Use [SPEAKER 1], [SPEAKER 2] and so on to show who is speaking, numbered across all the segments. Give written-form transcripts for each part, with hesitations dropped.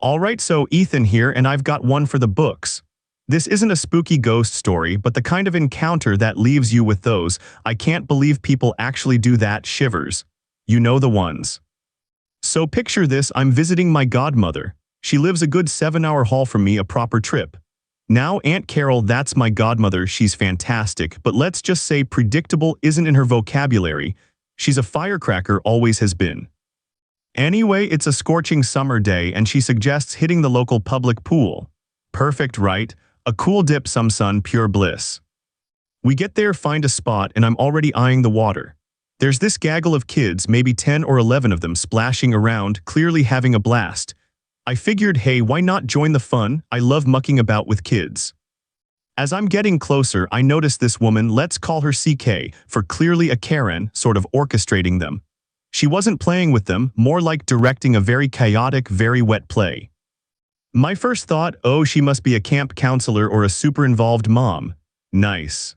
[SPEAKER 1] Alright, so Ethan here, and I've got one for the books. This isn't a spooky ghost story, but the kind of encounter that leaves you with those "I can't believe people actually do that" shivers. You know the ones. So picture this: I'm visiting my godmother. She lives a good 7-hour haul from me, a proper trip. Now, Aunt Carol, that's my godmother, she's fantastic, but let's just say predictable isn't in her vocabulary. She's a firecracker, always has been. Anyway, it's a scorching summer day and she suggests hitting the local public pool. Perfect, right? A cool dip, some sun, pure bliss. We get there, find a spot, and I'm already eyeing the water. There's this gaggle of kids, maybe 10 or 11 of them, splashing around, clearly having a blast. I figured, hey, why not join the fun? I love mucking about with kids. As I'm getting closer, I notice this woman, let's call her CK, for clearly a Karen, sort of orchestrating them. She wasn't playing with them, more like directing a very chaotic, very wet play. My first thought, oh, she must be a camp counselor or a super involved mom. Nice.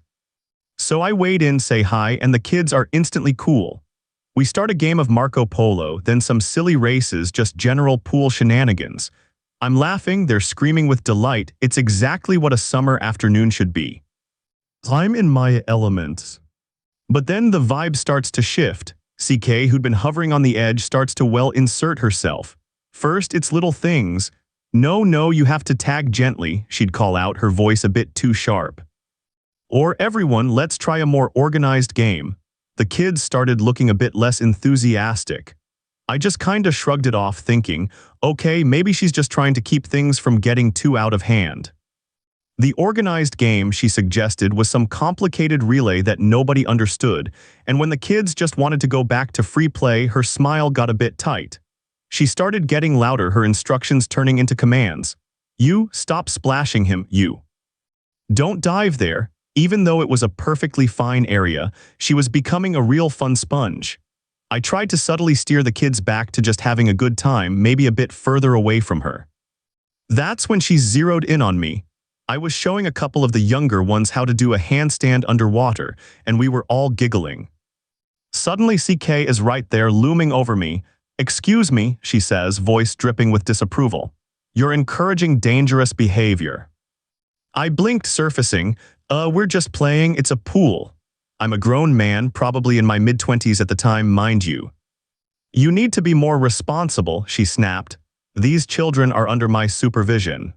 [SPEAKER 1] So I wade in, say hi, and the kids are instantly cool. We start a game of Marco Polo, then some silly races, just general pool shenanigans. I'm laughing, they're screaming with delight. It's exactly what a summer afternoon should be. I'm in my element. But then the vibe starts to shift. CK, who'd been hovering on the edge, starts to, well, insert herself. First, it's little things. No, you have to tag gently, she'd call out, her voice a bit too sharp. Or everyone, let's try a more organized game. The kids started looking a bit less enthusiastic. I just kinda shrugged it off, thinking, okay, maybe she's just trying to keep things from getting too out of hand. The organized game she suggested was some complicated relay that nobody understood, and when the kids just wanted to go back to free play, her smile got a bit tight. She started getting louder, her instructions turning into commands. You, stop splashing him, you. Don't dive there. Even though it was a perfectly fine area, she was becoming a real fun sponge. I tried to subtly steer the kids back to just having a good time, maybe a bit further away from her. That's when she zeroed in on me. I was showing a couple of the younger ones how to do a handstand underwater, and we were all giggling. Suddenly CK is right there, looming over me. Excuse me, she says, voice dripping with disapproval. You're encouraging dangerous behavior. I blinked, surfacing, we're just playing, it's a pool. I'm a grown man, probably in my mid-20s at the time, mind you. You need to be more responsible, she snapped. These children are under my supervision.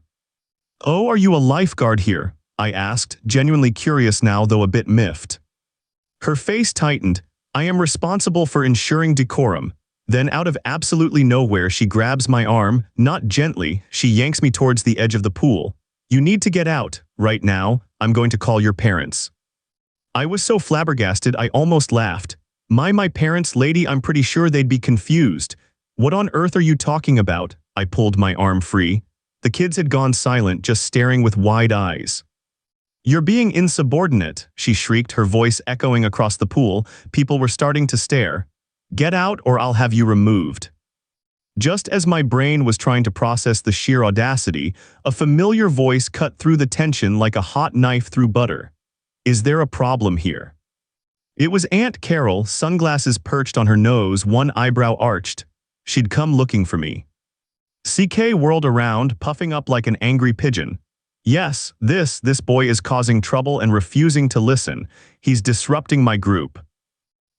[SPEAKER 1] Oh, are you a lifeguard here? I asked, genuinely curious now, though a bit miffed. Her face tightened. I am responsible for ensuring decorum. Then out of absolutely nowhere she grabs my arm, not gently, she yanks me towards the edge of the pool. You need to get out, right now, I'm going to call your parents. I was so flabbergasted I almost laughed. My parents, lady, I'm pretty sure they'd be confused. What on earth are you talking about? I pulled my arm free. The kids had gone silent, just staring with wide eyes. You're being insubordinate, she shrieked, her voice echoing across the pool. People were starting to stare. Get out or I'll have you removed. Just as my brain was trying to process the sheer audacity, a familiar voice cut through the tension like a hot knife through butter. Is there a problem here? It was Aunt Carol, sunglasses perched on her nose, one eyebrow arched. She'd come looking for me. CK whirled around, puffing up like an angry pigeon. Yes, this boy is causing trouble and refusing to listen. He's disrupting my group.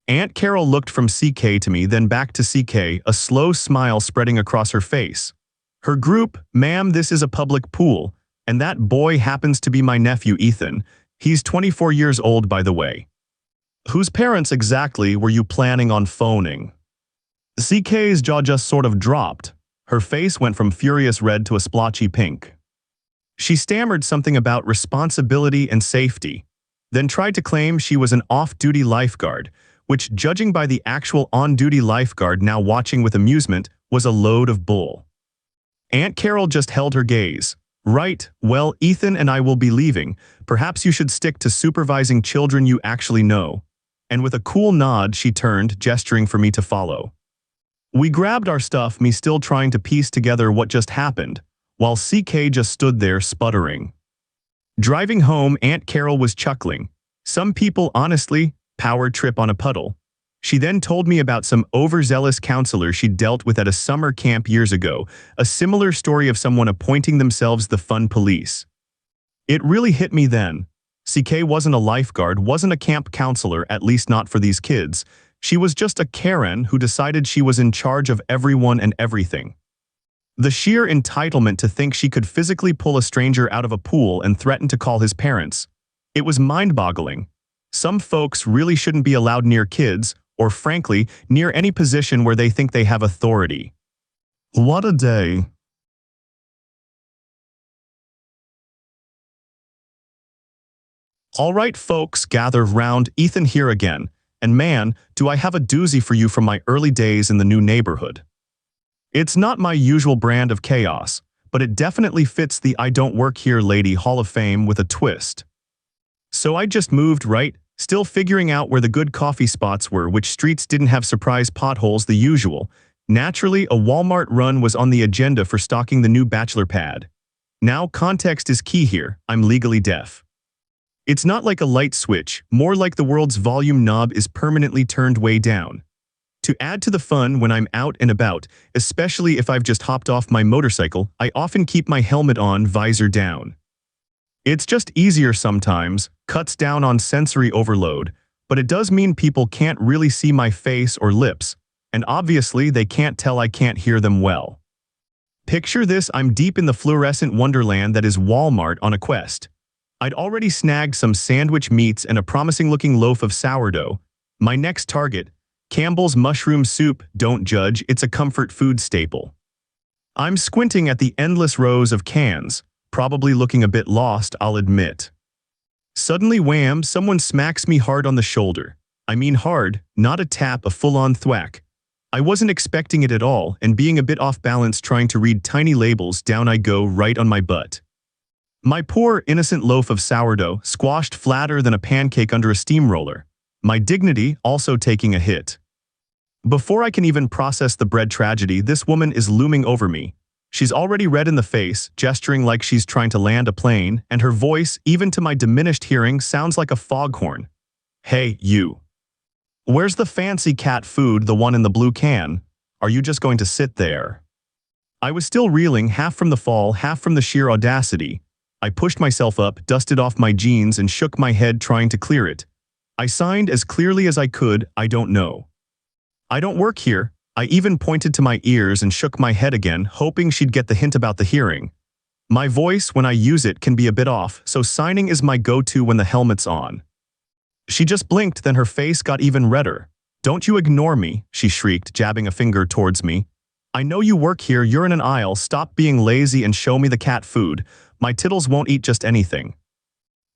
[SPEAKER 1] Aunt Carol looked from CK to me, then back to CK, a slow smile spreading across her face. Her group, ma'am, this is a public pool, and that boy happens to be my nephew Ethan. He's 24 years old, by the way. Whose parents exactly were you planning on phoning? CK's jaw just sort of dropped. Her face went from furious red to a splotchy pink. She stammered something about responsibility and safety, then tried to claim she was an off-duty lifeguard, which, judging by the actual on-duty lifeguard now watching with amusement, was a load of bull. Aunt Carol just held her gaze. Right, well, Ethan and I will be leaving. Perhaps you should stick to supervising children you actually know. And with a cool nod, she turned, gesturing for me to follow. We grabbed our stuff, me still trying to piece together what just happened, while CK just stood there sputtering. Driving home, Aunt Carol was chuckling. Some people, honestly, power trip on a puddle. She then told me about some overzealous counselor she'd dealt with at a summer camp years ago, a similar story of someone appointing themselves the fun police. It really hit me then. CK wasn't a lifeguard, wasn't a camp counselor, at least not for these kids. She was just a Karen who decided she was in charge of everyone and everything. The sheer entitlement to think she could physically pull a stranger out of a pool and threaten to call his parents. It was mind-boggling. Some folks really shouldn't be allowed near kids, or frankly, near any position where they think they have authority. What a day. All right, folks, gather round. Ethan here again. And man, do I have a doozy for you from my early days in the new neighborhood. It's not my usual brand of chaos, but it definitely fits the I don't work here lady Hall of Fame with a twist. So I just moved, right? Still figuring out where the good coffee spots were, which streets didn't have surprise potholes, the usual. Naturally, a Walmart run was on the agenda for stocking the new bachelor pad. Now, context is key here. I'm legally deaf. It's not like a light switch, more like the world's volume knob is permanently turned way down. To add to the fun when I'm out and about, especially if I've just hopped off my motorcycle, I often keep my helmet on, visor down. It's just easier sometimes, cuts down on sensory overload, but it does mean people can't really see my face or lips, and obviously they can't tell I can't hear them well. Picture this, I'm deep in the fluorescent wonderland that is Walmart on a quest. I'd already snagged some sandwich meats and a promising-looking loaf of sourdough. My next target, Campbell's mushroom soup, don't judge, it's a comfort food staple. I'm squinting at the endless rows of cans, probably looking a bit lost, I'll admit. Suddenly, wham, someone smacks me hard on the shoulder. I mean hard, not a tap, a full-on thwack. I wasn't expecting it at all, and being a bit off balance trying to read tiny labels, down I go right on my butt. My poor, innocent loaf of sourdough, squashed flatter than a pancake under a steamroller. My dignity also taking a hit. Before I can even process the bread tragedy, this woman is looming over me. She's already red in the face, gesturing like she's trying to land a plane, and her voice, even to my diminished hearing, sounds like a foghorn. Hey, you. Where's the fancy cat food, the one in the blue can? Are you just going to sit there? I was still reeling, half from the fall, half from the sheer audacity. I pushed myself up, dusted off my jeans, and shook my head trying to clear it. I signed as clearly as I could, I don't know. I don't work here. I even pointed to my ears and shook my head again, hoping she'd get the hint about the hearing. My voice, when I use it, can be a bit off, so signing is my go-to when the helmet's on. She just blinked, then her face got even redder. Don't you ignore me, she shrieked, jabbing a finger towards me. I know you work here, you're in an aisle, stop being lazy and show me the cat food. My Tittles won't eat just anything.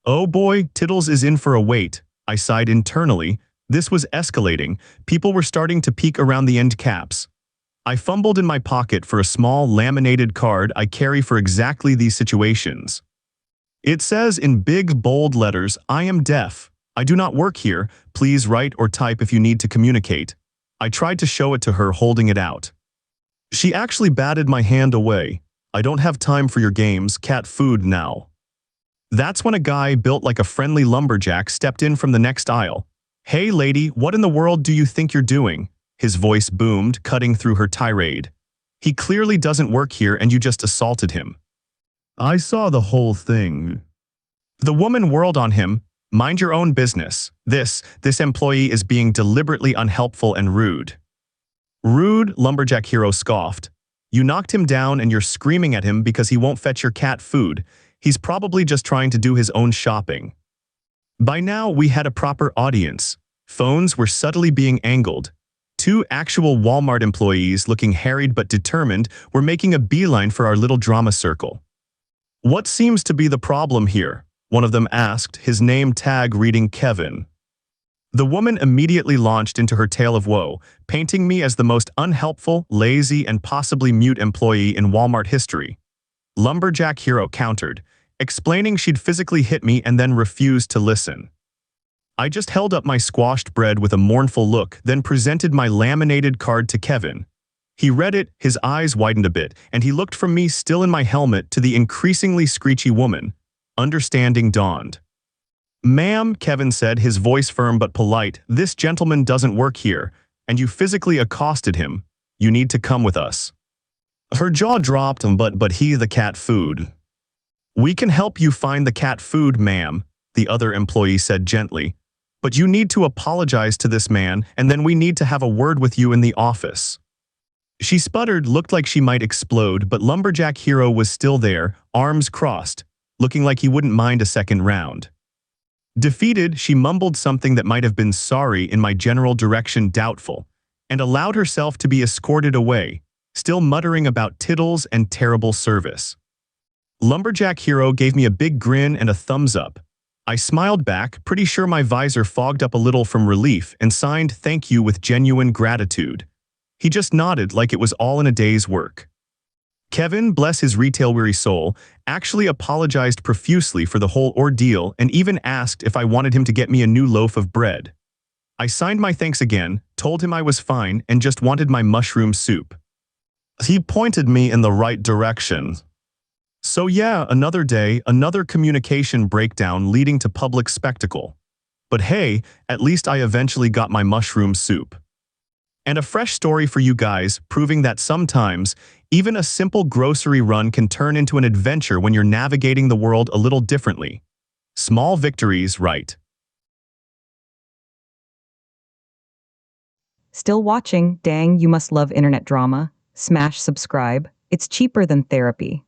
[SPEAKER 1] Oh boy, Tittles is in for a wait. I sighed internally. This was escalating. People were starting to peek around the end caps. I fumbled in my pocket for a small laminated card I carry for exactly these situations. It says in big bold letters, I am deaf. I do not work here. Please write or type if you need to communicate. I tried to show it to her, holding it out. She actually batted my hand away. I don't have time for your games, cat food now. That's when a guy built like a friendly lumberjack stepped in from the next aisle. Hey lady, what in the world do you think you're doing? His voice boomed, cutting through her tirade. He clearly doesn't work here and you just assaulted him. I saw the whole thing. The woman whirled on him. Mind your own business. This employee is being deliberately unhelpful and rude. Rude, Lumberjack Hero scoffed. You knocked him down and you're screaming at him because he won't fetch your cat food. He's probably just trying to do his own shopping. By now, we had a proper audience. Phones were subtly being angled. Two actual Walmart employees, looking harried but determined, were making a beeline for our little drama circle. What seems to be the problem here? One of them asked, his name tag reading Kevin. The woman immediately launched into her tale of woe, painting me as the most unhelpful, lazy, and possibly mute employee in Walmart history. Lumberjack Hero countered, explaining she'd physically hit me and then refused to listen. I just held up my squashed bread with a mournful look, then presented my laminated card to Kevin. He read it, his eyes widened a bit, and he looked from me still in my helmet to the increasingly screechy woman. Understanding dawned. Ma'am, Kevin said, his voice firm but polite, this gentleman doesn't work here, and you physically accosted him. You need to come with us. Her jaw dropped, but he the cat food. We can help you find the cat food, ma'am, the other employee said gently. But you need to apologize to this man, and then we need to have a word with you in the office. She sputtered, looked like she might explode, but Lumberjack Hero was still there, arms crossed, looking like he wouldn't mind a second round. Defeated, she mumbled something that might have been sorry in my general direction doubtful, and allowed herself to be escorted away, still muttering about tittles and terrible service. Lumberjack Hero gave me a big grin and a thumbs up. I smiled back, pretty sure my visor fogged up a little from relief, and signed thank you with genuine gratitude. He just nodded like it was all in a day's work. Kevin, bless his retail-weary soul, actually apologized profusely for the whole ordeal and even asked if I wanted him to get me a new loaf of bread. I signed my thanks again, told him I was fine and just wanted my mushroom soup. He pointed me in the right direction. So yeah, another day, another communication breakdown leading to public spectacle. But hey, at least I eventually got my mushroom soup. And a fresh story for you guys, proving that sometimes, even a simple grocery run can turn into an adventure when you're navigating the world a little differently. Small victories, right?
[SPEAKER 2] Still watching? Dang, you must love internet drama. Smash subscribe. It's cheaper than therapy.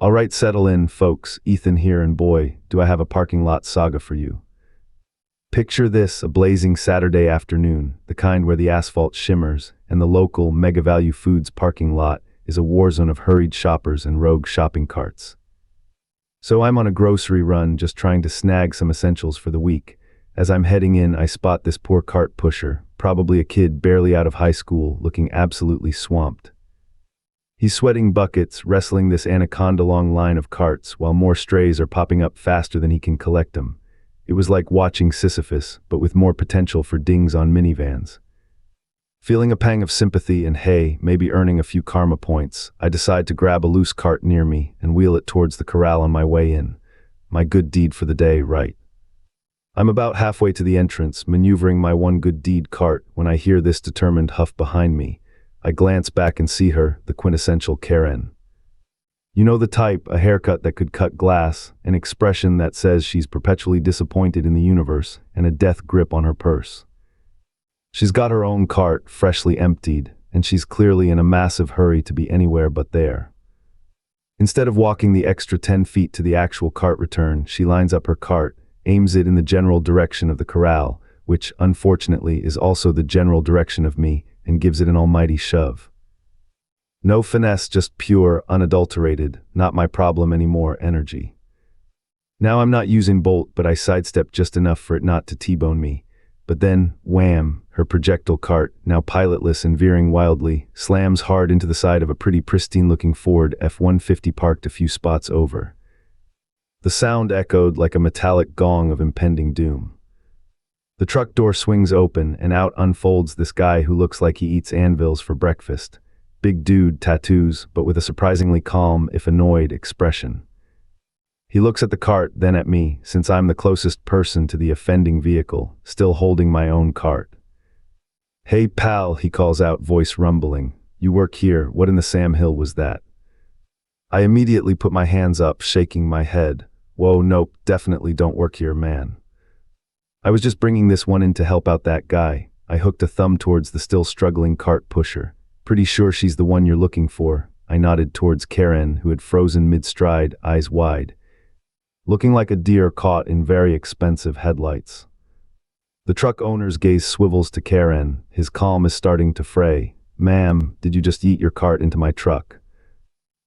[SPEAKER 3] All right, settle in, folks. Ethan here, and boy, do I have a parking lot saga for you. Picture this, a blazing Saturday afternoon, the kind where the asphalt shimmers, and the local Mega Value Foods parking lot is a war zone of hurried shoppers and rogue shopping carts. So I'm on a grocery run, just trying to snag some essentials for the week. As I'm heading in, I spot this poor cart pusher, probably a kid barely out of high school, looking absolutely swamped. He's sweating buckets, wrestling this anaconda-long line of carts, while more strays are popping up faster than he can collect them. It was like watching Sisyphus, but with more potential for dings on minivans. Feeling a pang of sympathy and, hey, maybe earning a few karma points, I decide to grab a loose cart near me and wheel it towards the corral on my way in. My good deed for the day, right? I'm about halfway to the entrance, maneuvering my one good deed cart, when I hear this determined huff behind me. I glance back and see her, the quintessential Karen. You know the type, a haircut that could cut glass, an expression that says she's perpetually disappointed in the universe, and a death grip on her purse. She's got her own cart, freshly emptied, and she's clearly in a massive hurry to be anywhere but there. Instead of walking the extra 10 feet to the actual cart return, she lines up her cart, aims it in the general direction of the corral, which, unfortunately, is also the general direction of me, and gives it an almighty shove. No finesse, just pure, unadulterated, not my problem anymore energy. Now I'm not using Bolt, but I sidestep just enough for it not to T-bone me. But then, wham, her projectile cart, now pilotless and veering wildly, slams hard into the side of a pretty pristine-looking Ford F-150 parked a few spots over. The sound echoed like a metallic gong of impending doom. The truck door swings open, and out unfolds this guy who looks like he eats anvils for breakfast. Big dude, tattoos, but with a surprisingly calm, if annoyed, expression. He looks at the cart, then at me, since I'm the closest person to the offending vehicle, still holding my own cart. "Hey pal," he calls out, voice rumbling. "You work here, what in the Sam Hill was that?" I immediately put my hands up, shaking my head. "Whoa, nope, definitely don't work here, man. I was just bringing this one in to help out that guy." I hooked a thumb towards the still struggling cart pusher. "Pretty sure she's the one you're looking for." I nodded towards Karen, who had frozen mid-stride, eyes wide, looking like a deer caught in very expensive headlights. The truck owner's gaze swivels to Karen. His calm is starting to fray. "Ma'am, did you just yeet your cart into my truck?"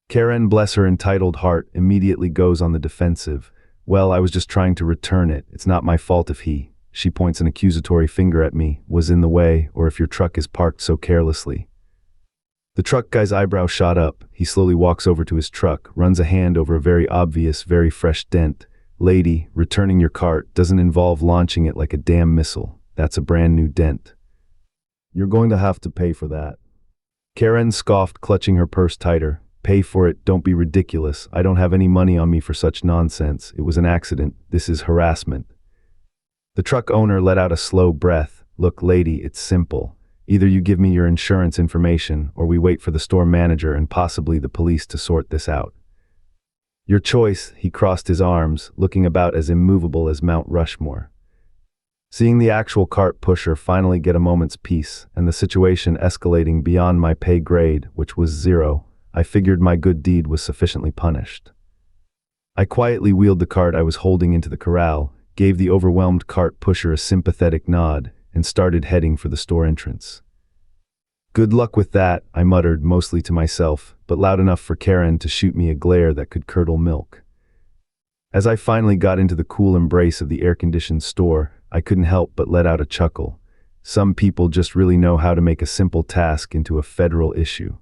[SPEAKER 3] Karen, bless her entitled heart, immediately goes on the defensive. "Well, I was just trying to return it. It's not my fault if he," she points an accusatory finger at me, "was in the way, or if your truck is parked so carelessly." The truck guy's eyebrow shot up. He slowly walks over to his truck, runs a hand over a very obvious, very fresh dent. "Lady, returning your cart doesn't involve launching it like a damn missile. That's a brand new dent. You're going to have to pay for that." Karen scoffed, clutching her purse tighter. Pay for it, don't be ridiculous. I don't have any money on me for such nonsense. It was an accident. This is harassment. The truck owner let out a slow breath. Look, lady, it's simple. Either you give me your insurance information, or we wait for the store manager and possibly the police to sort this out. Your choice. He crossed his arms, looking about as immovable as Mount Rushmore. Seeing the actual cart pusher finally get a moment's peace, and the situation escalating beyond my pay grade, which was 0, I figured my good deed was sufficiently punished. I quietly wheeled the cart I was holding into the corral, gave the overwhelmed cart pusher a sympathetic nod, and started heading for the store entrance. Good luck with that, I muttered, mostly to myself, but loud enough for Karen to shoot me a glare that could curdle milk. As I finally got into the cool embrace of the air-conditioned store, I couldn't help but let out a chuckle. Some people just really know how to make a simple task into a federal issue.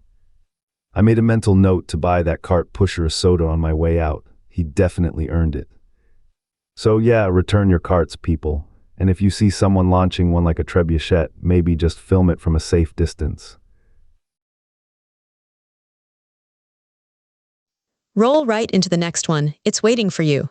[SPEAKER 3] I made a mental note to buy that cart pusher a soda on my way out. He definitely earned it. So yeah, return your carts, people. And if you see someone launching one like a trebuchet, maybe just film it from a safe distance.
[SPEAKER 4] Roll right into the next one. It's waiting for you.